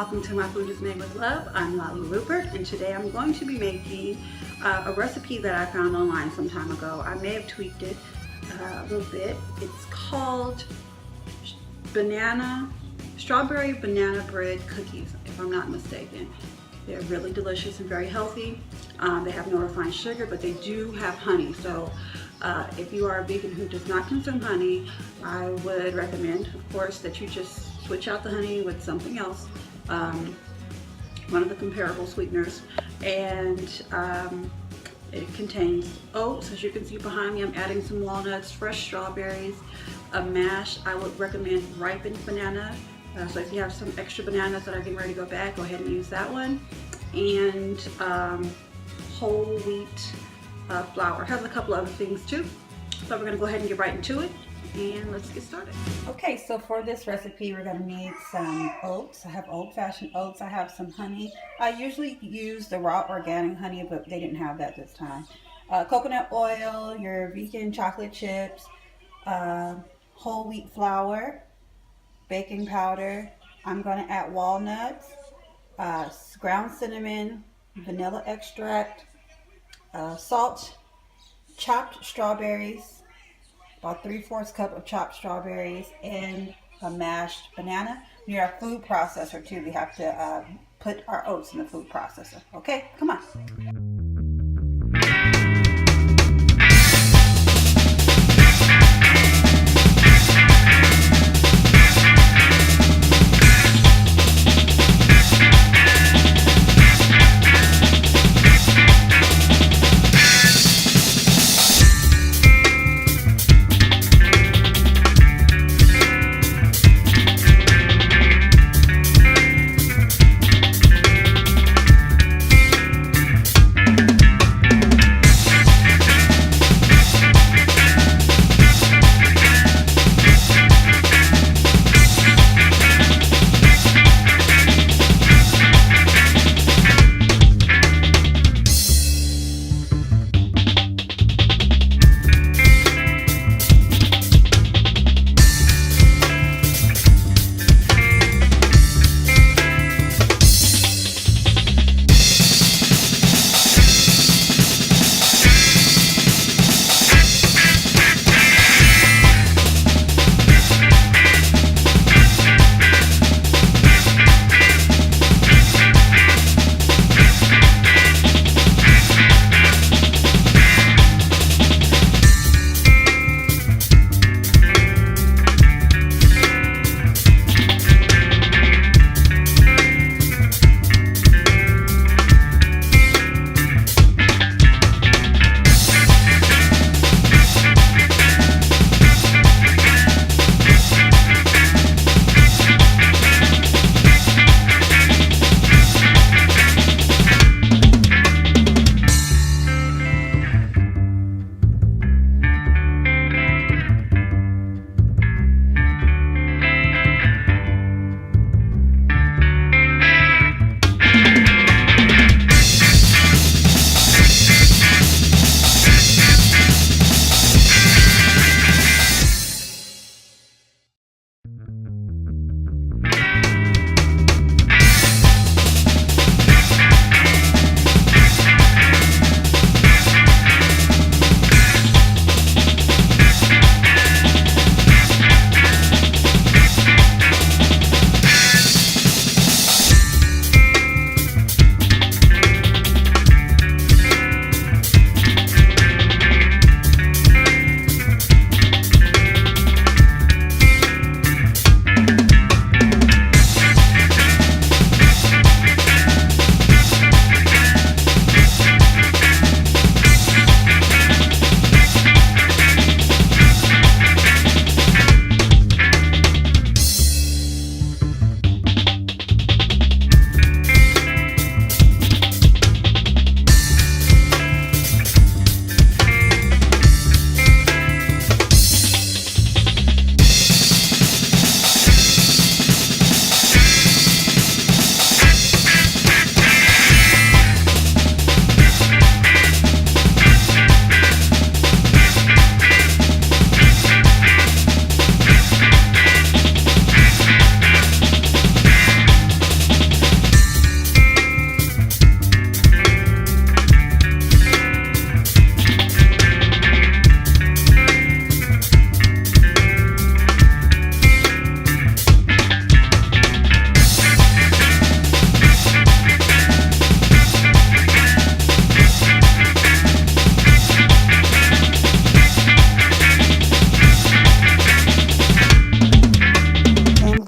welcome to My Food is Made with Love. I'm Lolly Rupert, and today I'm going to be making a recipe that I found online some time ago. I may have tweaked it a little bit. It's called strawberry banana bread cookies, if I'm not mistaken. They're really delicious and very healthy. They have no refined sugar, but they do have honey. So if you are a vegan who does not consume honey, I would recommend, of course, that you just switch out the honey with something else, one of the comparable sweeteners. And it contains oats. As you can see behind me, I'm adding some walnuts, fresh strawberries, a mash. I would recommend ripened banana. So if you have some extra bananas that are getting ready to go bad, go ahead and use that one. And whole wheat flour. It has a couple other things too. So we're gonna go ahead and get right into it, and let's get started. Okay, so for this recipe, we're gonna need some oats. I have old-fashioned oats. I have some honey. I usually use the raw organic honey, but they didn't have that this time. Coconut oil, your vegan chocolate chips, whole wheat flour, baking powder. I'm gonna add walnuts, ground cinnamon, vanilla extract, salt, chopped strawberries, about 3/4 cup of chopped strawberries, and a mashed banana. We need our food processor too. We have to put our oats in the food processor. Okay, come on.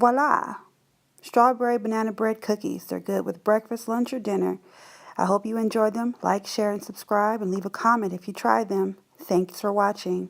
Voila! Strawberry banana bread cookies. They're good with breakfast, lunch, or dinner. I hope you enjoyed them. Like, share, and subscribe, and leave a comment if you tried them. Thanks for watching.